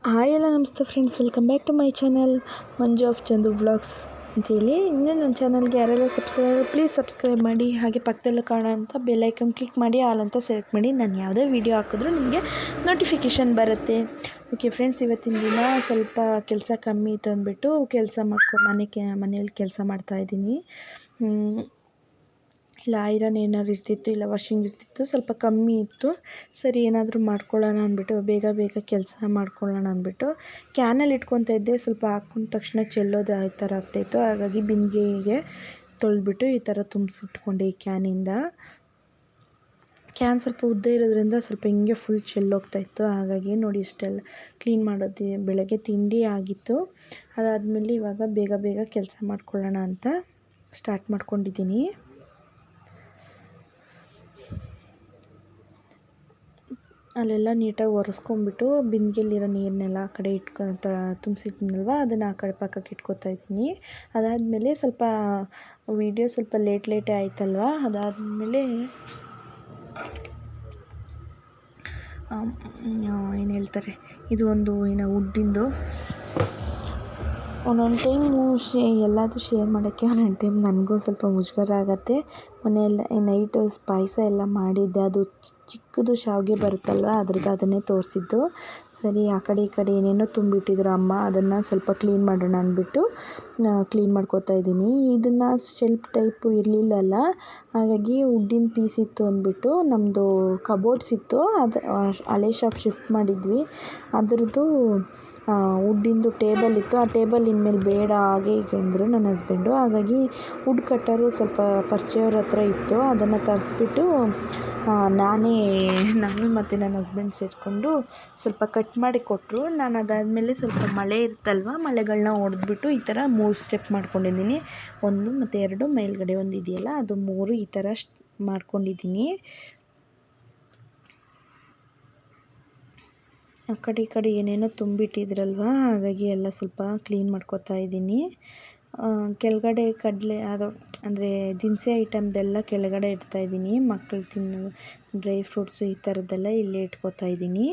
Hi ಎಲ್ಲ ನಮಸ್ತೆ friends, welcome back to my channel Manju of Chandu vlogs ಅಂತೇಳಿ. ಇನ್ನೂ ನನ್ನ ಚಾನಲ್ಗೆ ಯಾರೆಲ್ಲ ಪ್ಲೀಸ್ ಸಬ್ಸ್ಕ್ರೈಬ್ ಮಾಡಿ, ಹಾಗೆ ಪಕ್ಕದಲ್ಲೂ ಕಾಣೋಂಥ ಬೆಲ್ಲೈಕನ್ ಕ್ಲಿಕ್ ಮಾಡಿ ಆಲ್ ಅಂತ ಸೆಲೆಕ್ಟ್ ಮಾಡಿ. ನಾನು ಯಾವುದೇ ವೀಡಿಯೋ ಹಾಕಿದ್ರೂ ನಿಮಗೆ ನೋಟಿಫಿಕೇಷನ್ ಬರುತ್ತೆ. ಓಕೆ ಫ್ರೆಂಡ್ಸ್, ಇವತ್ತಿನ ದಿನ ಸ್ವಲ್ಪ ಕೆಲಸ ಕಮ್ಮಿ ಇತ್ತು ಅಂದ್ಬಿಟ್ಟು ಕೆಲಸ ಮನೇಲಿ ಕೆಲಸ ಮಾಡ್ತಾಯಿದ್ದೀನಿ. ಇಲ್ಲ ಐರನ್ ಏನಾದ್ರು ಇರ್ತಿತ್ತು, ಇಲ್ಲ ವಾಷಿಂಗ್ ಇರ್ತಿತ್ತು, ಸ್ವಲ್ಪ ಕಮ್ಮಿ ಇತ್ತು. ಸರಿ ಏನಾದರೂ ಮಾಡ್ಕೊಳ್ಳೋಣ ಅಂದ್ಬಿಟ್ಟು ಬೇಗ ಕೆಲಸ ಮಾಡ್ಕೊಳ್ಳೋಣ ಅಂದ್ಬಿಟ್ಟು ಕ್ಯಾನಲ್ಲಿ ಇಟ್ಕೊತಾ ಇದ್ದೆ. ಸ್ವಲ್ಪ ಹಾಕೊಂಡ ತಕ್ಷಣ ಚೆಲ್ಲೋದು ಆ ಥರ ಆಗ್ತಾಯಿತ್ತು. ಹಾಗಾಗಿ ಬಿಂದಿಗೆಗೆ ತೊಳೆದ್ಬಿಟ್ಟು ಈ ಥರ ತುಂಬಿಸಿಟ್ಕೊಂಡೆ. ಈ ಕ್ಯಾನ್ ಸ್ವಲ್ಪ ಉದ್ದ ಇರೋದ್ರಿಂದ ಸ್ವಲ್ಪ ಹಿಂಗೆ ಫುಲ್ ಚೆಲ್ಲೋಗ್ತಾಯಿತ್ತು. ಹಾಗಾಗಿ ನೋಡಿ ಇಷ್ಟೆಲ್ಲ ಕ್ಲೀನ್ ಮಾಡೋದು. ಬೆಳಗ್ಗೆ ತಿಂಡಿ ಆಗಿತ್ತು. ಅದಾದಮೇಲೆ ಇವಾಗ ಬೇಗ ಕೆಲಸ ಮಾಡ್ಕೊಳ್ಳೋಣ ಅಂತ ಸ್ಟಾರ್ಟ್ ಮಾಡ್ಕೊಂಡಿದ್ದೀನಿ. ಅಲ್ಲೆಲ್ಲ ನೀಟಾಗಿ ಒರೆಸ್ಕೊಂಡ್ಬಿಟ್ಟು ಬಿಂದಿಗೆಲಿರೋ ನೀರನ್ನೆಲ್ಲ ಆ ಕಡೆ ತುಂಬಿಸಿದ್ನಲ್ವ, ಅದನ್ನು ಆ ಕಡೆ ಪಕ್ಕಕ್ಕೆ ಇಟ್ಕೊತಾ ಇದ್ದೀನಿ. ಅದಾದಮೇಲೆ ಸ್ವಲ್ಪ ವೀಡಿಯೋ ಸ್ವಲ್ಪ ಲೇಟೇ ಆಯ್ತಲ್ವ. ಅದಾದಮೇಲೆ ಏನು ಹೇಳ್ತಾರೆ, ಇದು ಒಂದು ವುಡ್ಡಿಂದು ಒಂದೊಂದು ಟೈಮು ಎಲ್ಲಾದರೂ ಶೇರ್ ಮಾಡೋಕ್ಕೆ ಒಂದೊಂದು ಟೈಮ್ ನನಗೂ ಸ್ವಲ್ಪ ಮುಜುಗರ ಆಗುತ್ತೆ. ಮನೆಯೆಲ್ಲ ನೈಟು ಪಾಯಸ ಎಲ್ಲ ಮಾಡಿದ್ದೆ. ಅದು ಚಿಕ್ಕದು ಶಾವಿಗೆ ಬರುತ್ತಲ್ವ, ಅದನ್ನೇ ತೋರಿಸಿದ್ದು. ಸರಿ ಆ ಕಡೆ ಈ ಕಡೆ ಏನೇನೋ ತುಂಬಿಟ್ಟಿದ್ರು ಅಮ್ಮ, ಅದನ್ನು ಸ್ವಲ್ಪ ಕ್ಲೀನ್ ಮಾಡೋಣ ಅಂದ್ಬಿಟ್ಟು ಕ್ಲೀನ್ ಮಾಡ್ಕೊತಾ ಇದ್ದೀನಿ. ಇದನ್ನು ಶೆಲ್ಫ್ ಟೈಪು ಇರಲಿಲ್ಲಲ್ಲ, ಹಾಗಾಗಿ ವುಡ್ಡಿನ ಪೀಸ್ ಇತ್ತು ಅಂದ್ಬಿಟ್ಟು ನಮ್ಮದು ಕಬೋರ್ಡ್ಸ್ ಇತ್ತು, ಅದು ಹಳೆ ಶಾಪ್ ಶಿಫ್ಟ್ ಮಾಡಿದ್ವಿ. ಅದರದ್ದು ವುಡ್ಡಿಂದು ಟೇಬಲ್ ಇತ್ತು. ಆ ಟೇಬಲ್ ಇನ್ಮೇಲೆ ಬೇಡ ಹಾಗೆ ಹೀಗೆ ಅಂದರು ನನ್ನ ಹಸ್ಬೆಂಡು. ಹಾಗಾಗಿ ವುಡ್ ಕಟ್ಟರು ಸ್ವಲ್ಪ ಪರಿಚಯವ್ರ ಹತ್ರ ಇತ್ತು, ಅದನ್ನು ತರಿಸ್ಬಿಟ್ಟು ನಾನು ಮತ್ತು ನನ್ನ ಹಸ್ಬೆಂಡ್ ಸೇರಿಕೊಂಡು ಸ್ವಲ್ಪ ಕಟ್ ಮಾಡಿ ಕೊಟ್ಟರು. ನಾನು ಅದಾದಮೇಲೆ ಸ್ವಲ್ಪ ಮಳೆ ಇರುತ್ತಲ್ವ, ಮಳೆಗಳನ್ನ ಹೊಡೆದ್ಬಿಟ್ಟು ಈ ಥರ 3 ಸ್ಟೆಪ್ ಮಾಡ್ಕೊಂಡಿದ್ದೀನಿ. 1 ಮತ್ತು 2 ಮೇಲ್ಗಡೆ ಒಂದು ಇದೆಯಲ್ಲ, ಅದು 3 ಈ ಥರ ಮಾಡ್ಕೊಂಡಿದ್ದೀನಿ. ಆ ಕಡೆ ಈ ಕಡೆ ಏನೇನೋ ತುಂಬಿಟ್ಟಿದ್ರಲ್ವ, ಹಾಗಾಗಿ ಎಲ್ಲ ಸ್ವಲ್ಪ ಕ್ಲೀನ್ ಮಾಡ್ಕೊತಾ ಇದ್ದೀನಿ. ಕೆಳಗಡೆ ಕಡಲೆ ಅಂದರೆ ದಿನಸಿ ಐಟಮ್ದೆಲ್ಲ ಕೆಳಗಡೆ ಇಡ್ತಾಯಿದ್ದೀನಿ. ಮಕ್ಕಳು ತಿನ್ನೋ ಡ್ರೈ ಫ್ರೂಟ್ಸು ಈ ಥರದ್ದೆಲ್ಲ ಇಲ್ಲೇ ಇಟ್ಕೊತಾ ಇದ್ದೀನಿ.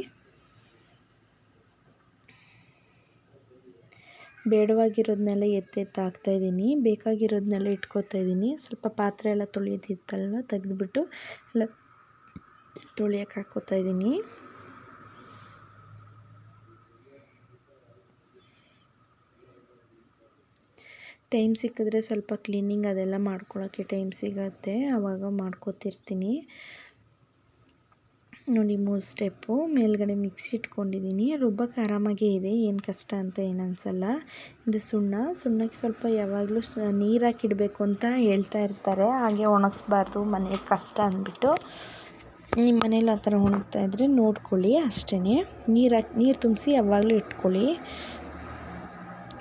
ಬೇಡವಾಗಿರೋದನ್ನೆಲ್ಲ ಹಾಕ್ತಾಯಿದ್ದೀನಿ, ಬೇಕಾಗಿರೋದನ್ನೆಲ್ಲ ಇಟ್ಕೊತಾ ಇದ್ದೀನಿ. ಸ್ವಲ್ಪ ಪಾತ್ರೆ ಎಲ್ಲ ತೊಳೆಯೋದಿತ್ತಲ್ವ, ತೆಗೆದುಬಿಟ್ಟು ಎಲ್ಲ ತೊಳೆಯೋಕೆ ಹಾಕ್ಕೋತಾ ಇದ್ದೀನಿ. ಟೈಮ್ ಸಿಕ್ಕಿದ್ರೆ ಸ್ವಲ್ಪ ಕ್ಲೀನಿಂಗ್ ಅದೆಲ್ಲ ಮಾಡ್ಕೊಳ್ಳೋಕ್ಕೆ ಟೈಮ್ ಸಿಗತ್ತೆ, ಆವಾಗ ಮಾಡ್ಕೋತಿರ್ತೀನಿ. ನೋಡಿ 3 ಸ್ಟೆಪ್ಪು ಮೇಲ್ಗಡೆ ಮಿಕ್ಸಿ ಇಟ್ಕೊಂಡಿದ್ದೀನಿ. ರುಬ್ಬಕ್ಕೆ ಆರಾಮಾಗೇ ಇದೆ, ಏನು ಕಷ್ಟ ಅಂತ ಏನು ಅನಿಸಲ್ಲ. ಇದು ಸುಣ್ಣಕ್ಕೆ ಸ್ವಲ್ಪ ಯಾವಾಗಲೂ ನೀರು ಹಾಕಿಡಬೇಕು ಅಂತ ಹೇಳ್ತಾ ಇರ್ತಾರೆ, ಹಾಗೆ ಒಣಗಿಸ್ಬಾರ್ದು ಮನೆಗೆ ಕಷ್ಟ ಅಂದ್ಬಿಟ್ಟು. ನಿಮ್ಮ ಮನೇಲಿ ಆ ಥರ ಒಣಗ್ತಾ ಇದ್ದರೆ ನೋಡ್ಕೊಳ್ಳಿ ಅಷ್ಟೇ. ನೀರು ತುಂಬಿಸಿ ಯಾವಾಗಲೂ ಇಟ್ಕೊಳ್ಳಿ.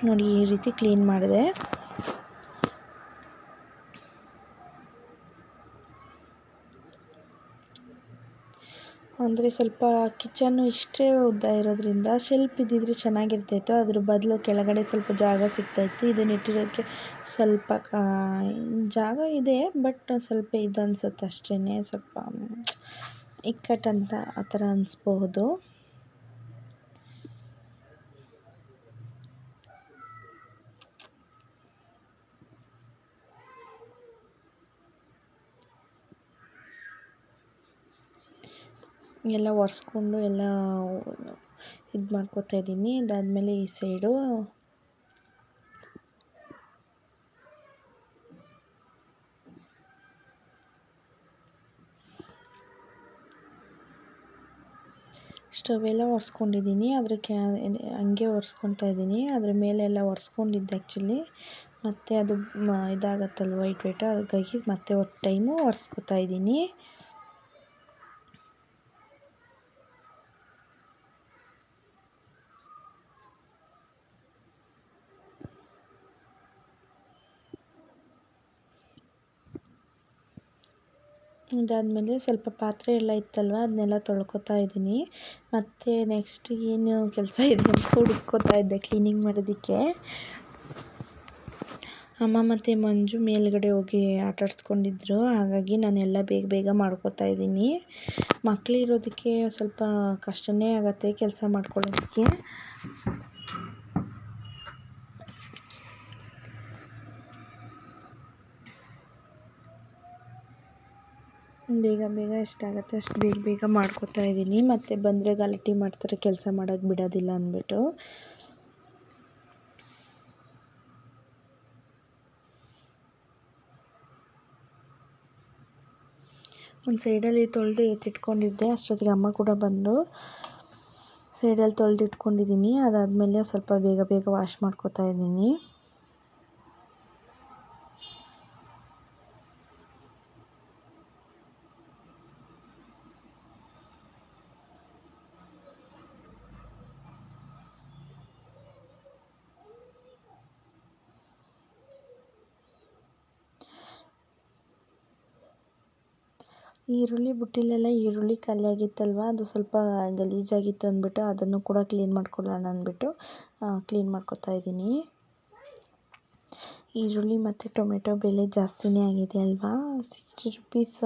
ನೋಡಿ ಈ ರೀತಿ ಕ್ಲೀನ್ ಮಾಡಿದೆ. ಅಂದರೆ ಸ್ವಲ್ಪ ಕಿಚನ್ನು ಇಷ್ಟೇ ಉದ್ದ ಇರೋದ್ರಿಂದ ಶೆಲ್ಫ್ ಇದ್ದಿದ್ರೆ ಚೆನ್ನಾಗಿರ್ತಾಯಿತ್ತು. ಅದ್ರ ಬದಲು ಕೆಳಗಡೆ ಸ್ವಲ್ಪ ಜಾಗ ಸಿಗ್ತಾಯಿತ್ತು. ಇದನ್ನ ಇಟ್ಟಿರೋಕ್ಕೆ ಸ್ವಲ್ಪ ಜಾಗ ಇದೆ, ಬಟ್ ಸ್ವಲ್ಪ ಇದು ಅನ್ಸುತ್ತೆ ಅಷ್ಟೇ, ಸ್ವಲ್ಪ ಇಕ್ಕಟ್ಟಂತ ಆ ಥರ ಅನಿಸ್ಬಹುದು. ಎಲ್ಲ ಒರೆಸ್ಕೊಂಡು ಎಲ್ಲ ಇದು ಮಾಡ್ಕೊತಾ ಇದ್ದೀನಿ. ಅದಾದಮೇಲೆ ಈ ಸೈಡು ಸ್ಟವ್ ಎಲ್ಲ ಒರೆಸ್ಕೊಂಡಿದ್ದೀನಿ. ಅದಕ್ಕೆ ಹಂಗೆ ಒರೆಸ್ಕೊತಾ ಇದ್ದೀನಿ. ಅದ್ರ ಮೇಲೆಲ್ಲ ಒರೆಸ್ಕೊಂಡಿದ್ದೆ ಆ್ಯಕ್ಚುಲಿ, ಮತ್ತು ಅದು ಇದಾಗತ್ತಲ್ವ ವೈಟು, ಅದಕ್ಕಾಗಿ ಮತ್ತೆ ಒಂದು ಟೈಮು ಒರೆಸ್ಕೊತಾ ಇದ್ದೀನಿ. ಇದಾದಮೇಲೆ ಸ್ವಲ್ಪ ಪಾತ್ರೆ ಎಲ್ಲ ಇತ್ತಲ್ವ, ಅದನ್ನೆಲ್ಲ ತೊಳ್ಕೊತಾ ಇದ್ದೀನಿ. ಮತ್ತು ನೆಕ್ಸ್ಟ್ ಏನು ಕೆಲಸ ಇದೆ ಅಂತ ಹುಡುಕ್ಕೋತಾ ಇದ್ದೆ ಕ್ಲೀನಿಂಗ್ ಮಾಡೋದಕ್ಕೆ. ಅಮ್ಮ ಮತ್ತು ಮಂಜು ಮೇಲ್ಗಡೆ ಹೋಗಿ ಆಟಾಡ್ಸ್ಕೊಂಡಿದ್ರು. ಹಾಗಾಗಿ ನಾನೆಲ್ಲ ಬೇಗ ಬೇಗ ಮಾಡ್ಕೋತಾ ಇದ್ದೀನಿ. ಮಕ್ಕಳಿರೋದಕ್ಕೆ ಸ್ವಲ್ಪ ಕಷ್ಟನೇ ಆಗುತ್ತೆ ಕೆಲಸ ಮಾಡ್ಕೊಳ್ಳೋದಕ್ಕೆ. ಬೇಗ ಬೇಗ ಎಷ್ಟಾಗುತ್ತೆ ಅಷ್ಟು ಬೇಗ ಬೇಗ ಮಾಡ್ಕೋತಾ ಇದ್ದೀನಿ. ಮತ್ತು ಬಂದರೆ ಗಲಾಟೆ ಮಾಡ್ತಾರೆ, ಕೆಲಸ ಮಾಡೋಕ್ಕೆ ಬಿಡೋದಿಲ್ಲ ಅಂದ್ಬಿಟ್ಟು. ಒಂದು ಸೈಡಲ್ಲಿ ತೊಳೆದು ಎತ್ತಿಟ್ಕೊಂಡಿದ್ದೆ. ಅಷ್ಟೊತ್ತಿಗೆ ಅಮ್ಮ ಕೂಡ ಬಂದರು. ಸೈಡಲ್ಲಿ ತೊಳೆದು ಇಟ್ಕೊಂಡಿದ್ದೀನಿ. ಅದಾದಮೇಲೆ ಸ್ವಲ್ಪ ಬೇಗ ಬೇಗ ವಾಶ್ ಮಾಡ್ಕೋತಾ ಇದ್ದೀನಿ. ಈರುಳ್ಳಿ ಬುಟ್ಟಿಲೆಲ್ಲ ಈರುಳ್ಳಿ ಖಾಲಿ ಆಗಿತ್ತಲ್ವ, ಅದು ಸ್ವಲ್ಪ ಗಲೀಜಾಗಿತ್ತು ಅಂದ್ಬಿಟ್ಟು ಅದನ್ನು ಕೂಡ ಕ್ಲೀನ್ ಮಾಡ್ಕೊಳ್ಳೋಣ ಅಂದ್ಬಿಟ್ಟು ಕ್ಲೀನ್ ಮಾಡ್ಕೊತಾ ಇದ್ದೀನಿ. ಈರುಳ್ಳಿ ಮತ್ತು ಟೊಮೆಟೊ ಬೆಲೆ ಜಾಸ್ತಿನೇ ಆಗಿದೆ ಅಲ್ವಾ. 60 ರುಪೀಸ್,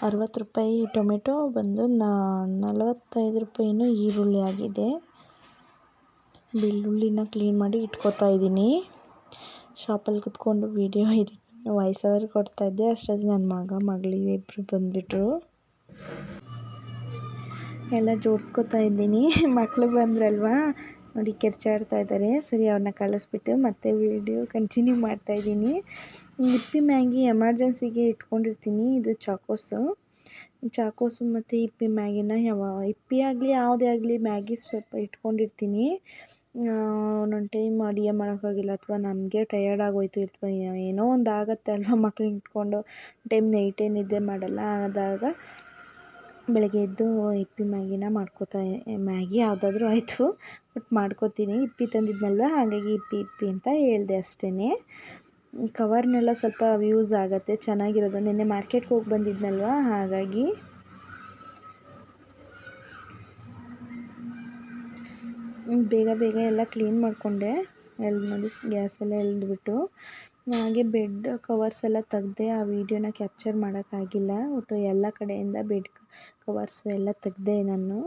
60 ರೂಪಾಯಿ ಟೊಮೆಟೊ ಬಂದು 45 ರೂಪಾಯಿನೂ ಈರುಳ್ಳಿ ಆಗಿದೆ. ಬೆಳ್ಳುಳ್ಳಿನ ಕ್ಲೀನ್ ಮಾಡಿ ಇಟ್ಕೋತಾ ಇದ್ದೀನಿ. ಶಾಪಲ್ಲಿ ಕುತ್ಕೊಂಡು ವೀಡಿಯೋ ವಾಯ್ಸ್ ಓವರ್ ಕೊಡ್ತಾಯಿದ್ದೆ. ಅಷ್ಟೊತ್ತಿಗೆ ನನ್ನ ಮಗಳಿಗೆ ಇಬ್ಬರು ಬಂದುಬಿಟ್ರು. ಎಲ್ಲ ಜೋಡಿಸ್ಕೊತಾ ಇದ್ದೀನಿ. ಮಕ್ಕಳು ಬಂದ್ರಲ್ವಾ, ನೋಡಿ ಕಿರ್ಚಾಡ್ತಾ ಇದ್ದಾರೆ. ಸರಿ, ಅವ್ರನ್ನ ಕಳಿಸ್ಬಿಟ್ಟು ಮತ್ತೆ ವೀಡಿಯೋ ಕಂಟಿನ್ಯೂ ಮಾಡ್ತಾಯಿದ್ದೀನಿ. ಹಿಪ್ಪಿ ಮ್ಯಾಗಿ ಎಮರ್ಜೆನ್ಸಿಗೆ ಇಟ್ಕೊಂಡಿರ್ತೀನಿ. ಇದು ಚಾಕೋಸು ಮತ್ತು ಹಿಪ್ಪಿ ಮ್ಯಾಗಿನ ಹಿಪ್ಪಿ ಆಗಲಿ ಯಾವುದೇ ಆಗಲಿ ಮ್ಯಾಗಿ ಸ್ವಲ್ಪ ಇಟ್ಕೊಂಡಿರ್ತೀನಿ. ಒಂದೊಂದು ಟೈಮ್ ಅಡುಗೆ ಮಾಡೋಕ್ಕಾಗಿಲ್ಲ ಅಥವಾ ನಮಗೆ ಟಯರ್ಡ್ ಆಗೋಯ್ತು ಅಥವಾ ಏನೋ ಒಂದು ಆಗುತ್ತೆ ಅಲ್ವಾ, ಮಕ್ಳನ್ನ ಇಟ್ಕೊಂಡು ಟೈಮ್ ನೈಟೇ ನಿದ್ದೆ ಮಾಡಲ್ಲ. ಆದಾಗ ಬೆಳಗ್ಗೆ ಎದ್ದು ಹಿಪ್ಪಿ ಮ್ಯಾಗಿನ ಮ್ಯಾಗಿ ಯಾವುದಾದ್ರೂ ಆಯಿತು, ಬಟ್ ಮಾಡ್ಕೋತೀನಿ. ಹಿಪ್ಪಿ ತಂದಿದ್ನಲ್ವ, ಹಾಗಾಗಿ ಹಿಪ್ಪಿ ಅಂತ ಹೇಳಿದೆ ಅಷ್ಟೇ. ಕವರ್ನೆಲ್ಲ ಸ್ವಲ್ಪ ಯೂಸ್ ಆಗುತ್ತೆ, ಚೆನ್ನಾಗಿರೋದು. ನಿನ್ನೆ ಮಾರ್ಕೆಟ್ಗೆ ಹೋಗಿ ಬಂದಿದ್ನಲ್ವ, ಹಾಗಾಗಿ ಬೇಗ ಬೇಗ ಎಲ್ಲ ಕ್ಲೀನ್ ಮಾಡಿಕೊಂಡೆ. ನೋಡಿ ಗ್ಯಾಸೆಲ್ಲ ಎಳೆದ್ಬಿಟ್ಟು ಹಾಗೆ ಬೆಡ್ ಕವರ್ಸ್ ಎಲ್ಲ ತೆಗ್ದೆ. ಆ ವಿಡಿಯೋನ ಕ್ಯಾಪ್ಚರ್ ಮಾಡೋಕ್ಕಾಗಿಲ್ಲ. ಒಟ್ಟು ಎಲ್ಲ ಕಡೆಯಿಂದ ಬೆಡ್ ಕವರ್ಸ್ ಎಲ್ಲ ತೆಗ್ದೆ ನಾನು.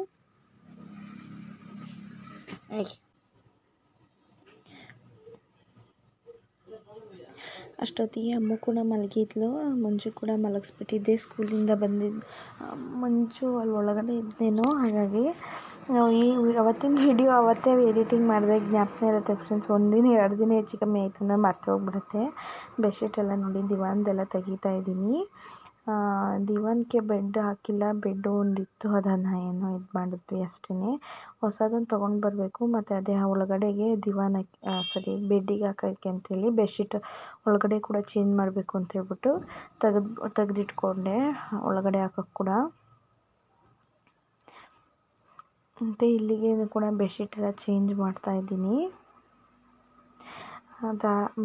ಅಷ್ಟೊತ್ತಿಗೆ ಅಮ್ಮ ಕೂಡ ಮಲಗಿದ್ಲು. ಮಂಜು ಕೂಡ ಮಲಗಿಸ್ಬಿಟ್ಟಿದ್ದೆ. ಸ್ಕೂಲಿಂದ ಬಂದಿದ್ದು ಮಂಜು ಅಲ್ಲಿ ಒಳಗಡೆ ಇದ್ದೇನೋ, ಹಾಗಾಗಿ ಅವತ್ತಿನ ವಿಡಿಯೋ ಅವತ್ತೇ ಎಡಿಟಿಂಗ್ ಮಾಡಿದೆ. ಜ್ಞಾಪನ ಇರುತ್ತೆ ಫ್ರೆಂಡ್ಸ್. ಒಂದಿನ 2 ದಿನ ಹೆಚ್ಚು ಕಮ್ಮಿ ಆಯಿತು ಅಂದರೆ ಮರ್ತೇ ಹೋಗ್ಬಿಡುತ್ತೆ. ಬೆಡ್ಶೀಟ್ ಎಲ್ಲ ನೋಡಿ ದಿವಾನ್ದೆಲ್ಲ ತೆಗಿತಾ ಇದ್ದೀನಿ. ದಿವಾನ್ಗೆ ಬೆಡ್ ಹಾಕಿಲ್ಲ, ಬೆಡ್ಡು ಒಂದಿತ್ತು, ಅದನ್ನು ಏನೋ ಇದು ಮಾಡಿದ್ವಿ ಅಷ್ಟೇ. ಹೊಸದನ್ನು ತೊಗೊಂಡು ಬರಬೇಕು. ಮತ್ತು ಅದೇ ಒಳಗಡೆಗೆ ಬೆಡ್ಡಿಗೆ ಹಾಕೋಕ್ಕೆ ಅಂತೇಳಿ ಬೆಡ್ಶೀಟ್ ಒಳಗಡೆ ಕೂಡ ಚೇಂಜ್ ಮಾಡಬೇಕು ಅಂತ ಹೇಳ್ಬಿಟ್ಟು ತೆಗೆದಿಟ್ಕೊಂಡೆ ಒಳಗಡೆ ಹಾಕೋಕ್ಕೆ ಕೂಡ. ಮತ್ತು ಇಲ್ಲಿಗೆ ಕೂಡ ಬೆಡ್ಶೀಟ್ ಎಲ್ಲ ಚೇಂಜ್ ಮಾಡ್ತಾಯಿದ್ದೀನಿ.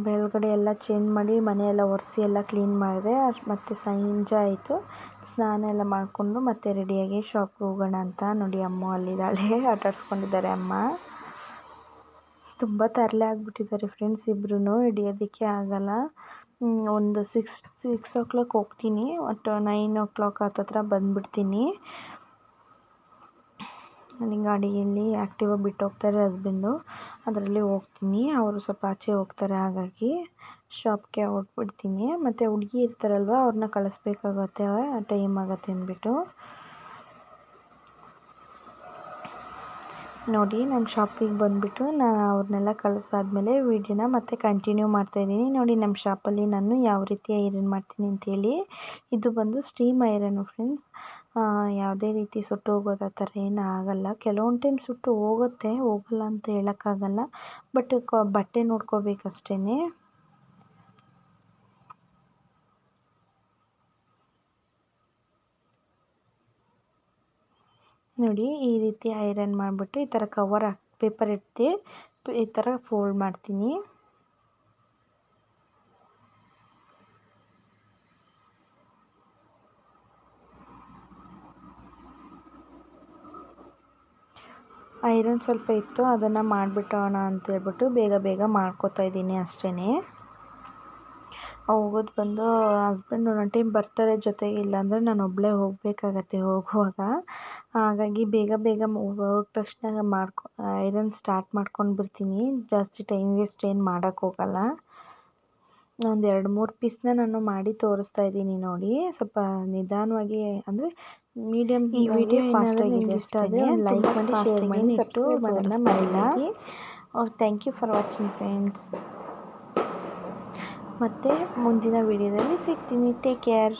ಬೆಳಗಡೆ ಎಲ್ಲ ಚೇಂಜ್ ಮಾಡಿ ಮನೆಯೆಲ್ಲ ಒರೆಸಿ ಎಲ್ಲ ಕ್ಲೀನ್ ಮಾಡಿದೆ. ಮತ್ತು ಸಂಜೆ ಆಯಿತು. ಸ್ನಾನ ಎಲ್ಲ ಮಾಡಿಕೊಂಡು ಮತ್ತೆ ರೆಡಿಯಾಗಿ ಶಾಪ್ಗೆ ಹೋಗೋಣ ಅಂತ. ನೋಡಿ ಅಮ್ಮ ಅಲ್ಲಿದ್ದಾಳೆ, ಆಟಾಡ್ಸ್ಕೊಂಡಿದ್ದಾರೆ ಅಮ್ಮ. ತುಂಬ ತರಲೆ ಆಗಿಬಿಟ್ಟಿದ್ದಾರೆ ಫ್ರೆಂಡ್ಸ್ ಇಬ್ಬರೂ, ಹಿಡಿಯೋದಕ್ಕೆ ಆಗಲ್ಲ. ಒಂದು 6 o'clock ಹೋಗ್ತೀನಿ, ಒಟ್ಟು 9 o'clock ಹತ್ತತ್ರ ಬಂದುಬಿಡ್ತೀನಿ. ಅಲ್ಲಿ ಗಾಡಿಯಲ್ಲಿ ಆ್ಯಕ್ಟಿವಾ ಬಿಟ್ಟು ಹೋಗ್ತಾರೆ ಹಸ್ಬೆಂಡು, ಅದರಲ್ಲಿ ಹೋಗ್ತೀನಿ. ಅವರು ಸ್ವಲ್ಪ ಆಚೆ ಹೋಗ್ತಾರೆ, ಹಾಗಾಗಿ ಶಾಪ್ಗೆ ಹೊರಟ್ಬಿಡ್ತೀನಿ. ಮತ್ತು ಹುಡುಗಿ ಇರ್ತಾರಲ್ವ, ಅವ್ರನ್ನ ಕಳಿಸ್ಬೇಕಾಗತ್ತೆ, ಟೈಮ್ ಆಗುತ್ತೆ ಅಂದ್ಬಿಟ್ಟು. ನೋಡಿ ನಮ್ಮ ಶಾಪಿಗೆ ಬಂದುಬಿಟ್ಟು ನಾನು ಅವ್ರನ್ನೆಲ್ಲ ಕಳಿಸಾದ್ಮೇಲೆ ವೀಡಿಯೋನ ಮತ್ತೆ ಕಂಟಿನ್ಯೂ ಮಾಡ್ತಾಯಿದ್ದೀನಿ. ನೋಡಿ ನಮ್ಮ ಶಾಪಲ್ಲಿ ನಾನು ಯಾವ ರೀತಿ ಐರನ್ ಮಾಡ್ತೀನಿ ಅಂಥೇಳಿ. ಇದು ಬಂದು ಸ್ಟೀಮ್ ಐರನ್ನು ಫ್ರೆಂಡ್ಸ್. ಯಾವುದೇ ರೀತಿ ಸುಟ್ಟು ಹೋಗೋದು ಆ ಥರ ಏನೂ ಆಗೋಲ್ಲ. ಕೆಲವೊಂದು ಟೈಮ್ ಸುಟ್ಟು ಹೋಗಲ್ಲ ಅಂತ ಹೇಳೋಕ್ಕಾಗಲ್ಲ, ಬಟ್ ಬಟ್ಟೆ ನೋಡ್ಕೋಬೇಕಷ್ಟೇ. ನೋಡಿ ಈ ರೀತಿ ಐರನ್ ಮಾಡಿಬಿಟ್ಟು ಈ ಥರ ಪೇಪರ್ ಎತ್ತಿ ಈ ಥರ ಫೋಲ್ಡ್ ಮಾಡ್ತೀನಿ. ಐರನ್ ಸ್ವಲ್ಪ ಇತ್ತು, ಅದನ್ನು ಮಾಡಿಬಿಟ್ಟೋಣ ಅಂತೇಳ್ಬಿಟ್ಟು ಬೇಗ ಬೇಗ ಮಾಡ್ಕೋತಾ ಇದ್ದೀನಿ ಅಷ್ಟೇ. ಹೋಗೋದು ಬಂದು ಹಸ್ಬೆಂಡ್ ಒಂದೊಂದು ಟೈಮ್ ಬರ್ತಾರೆ ಜೊತೆಗೆ, ಇಲ್ಲಾಂದರೆ ನಾನು ಒಬ್ಬಳೇ ಹೋಗಬೇಕಾಗತ್ತೆ ಹೋಗುವಾಗ. ಹಾಗಾಗಿ ಬೇಗ ಬೇಗ ಹೋದ ತಕ್ಷಣ ಐರನ್ ಸ್ಟಾರ್ಟ್ ಮಾಡ್ಕೊಂಡು ಬಿಡ್ತೀನಿ. ಜಾಸ್ತಿ ಟೈಮ್ ವೇಸ್ಟ್ ಏನು ಮಾಡೋಕ್ಕೋಗಲ್ಲ. ಒಂದು 2-3 ಪೀಸ್ನ ನಾನು ಮಾಡಿ ತೋರಿಸ್ತಾ ಇದ್ದೀನಿ ನೋಡಿ. ಸ್ವಲ್ಪ ನಿಧಾನವಾಗಿ ಅಂದರೆ ಮೀಡಿಯಮ್. ಈ ವಿಡಿಯೋ ಏನಾದರೂ ನಿಮ್ಗೆ ಇಷ್ಟ ಆದರೆ ಒಂದು ಲೈಕ್ ಮಾಡಿ, ಶೇರ್ ಮಾಡಿ, ಸಬ್ಸ್ಕ್ರೈಬ್ ಮಾಡೋದನ್ನ ಮರಿಬೇಡಿ. Thank you for watching friends. ಮತ್ತು ಮುಂದಿನ ವಿಡಿಯೋದಲ್ಲಿ ಸಿಗ್ತೀನಿ. Take care.